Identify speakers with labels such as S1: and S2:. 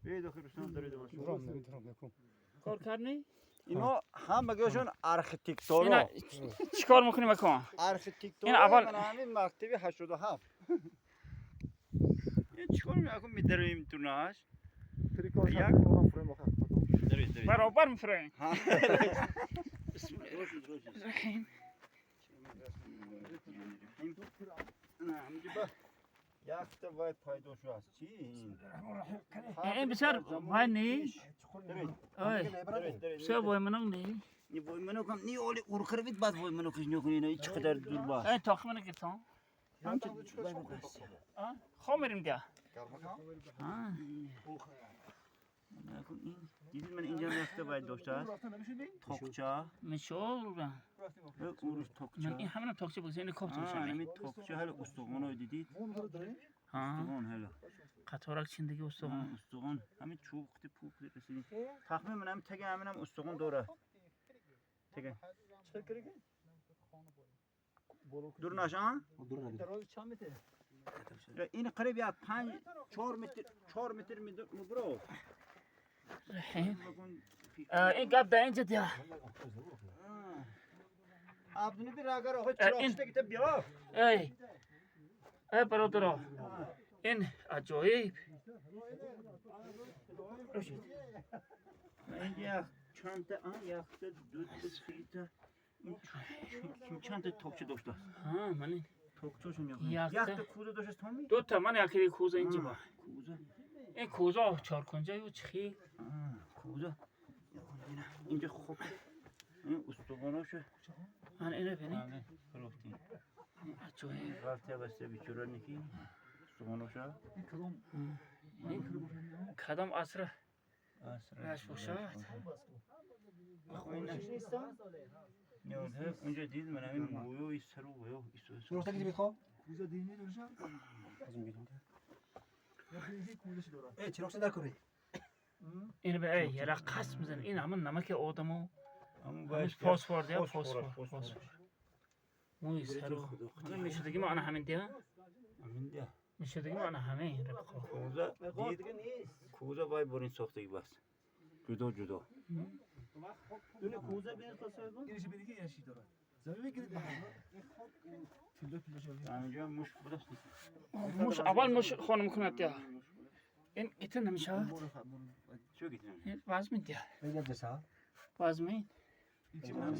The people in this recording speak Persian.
S1: بیاید آخه رستم دارید باشه.
S2: کار کردنی؟
S1: اینا همگیشون آرکیتکتورا.
S2: اینا چیکار میکنی مکان؟
S1: آرکیتکتورا.
S2: این اول
S1: همین مکتب 87. این چیکار میکنم میدریم تو ناش؟ یک درید.
S2: برابر میفرین.
S1: بسم الله الرحمن الرحیم. نه میگه یک تا باید پایدو شو است. چی
S2: این بسیار باید نی؟ بسیار باید منو نی؟
S1: نی باید منو کم نی اولی اورخر بید بعد باید منو کشنی کنی نه چقدر دور باش.
S2: این تاخم منو گرفتم. خواه میریم دیا. دیدید من اینجا رفته باید داشته است. توکچه. میشول با.
S1: اورش توکچه.
S2: این همین توکچه بگذار این کفت میشه.
S1: همین توکچه هل استخوانو دیدید؟ استخوان هلا.
S2: قطارک چندگی استخوان.
S1: استخوان همین چوبختی پوختی رسیدیم. تخمین من هم تگه همینم استخوان دوره. تگه. دور نشان؟
S3: دور نگیر.
S1: این قریب یا 4 متر برو.
S2: این گپ در اینجا دیا.
S1: آبدونی بیر اگر آخه چراغشته گیته بیا.
S2: ای برادرها. این عجایب.
S1: این یک چند تا یک تا دو تا سه تا این چند تا توکچه داشته است.
S2: من
S1: توکچه‌شون یک تا کوزه داشته است همی؟
S2: دو تا من یکی کوزه اینجا با.
S1: کوزه.
S2: این کوزه چارکنجه و چخی.
S1: کوزه. اینجا خوب. این استخواناشه.
S2: من اینو ببینید.
S1: فروختیم.
S2: عجایب.
S1: وقتی بسته بیچاره نکی. استخواناشه.
S2: کدام عصر؟
S1: عصر.
S2: باشد.
S1: نه اونجا دید من همین مویوی سرو ویو ایسو.
S3: درسته که میخوام؟
S4: کوزه دینی درشه؟
S3: از این بیرون.
S4: یکی کوزه شی داره.
S3: چراغ صدا کنی.
S2: اینو به ای یه قسم بزن. این همون نمک آدمو.
S1: همون
S2: باید فسفر دیا فسفر. موی سرو. همین میشدگی ما همین دیا.
S1: همین دیا.
S2: میشدگی ما همین ربخو.
S1: کوزه دید. کوزه باید برین ساختگی بس. جدا.
S4: دونه کوزه بیاد پاسه کن. اینش بدی که یشی داره. زمین بگیرید به هم. پیلو شو.
S1: همینجا مش بدست.
S2: مش اول مش خانم کنه دیا. این ایتن نمیشه.
S1: چه گیتن؟
S2: وزمین دیا.
S3: بگید دسا.
S2: وزمین.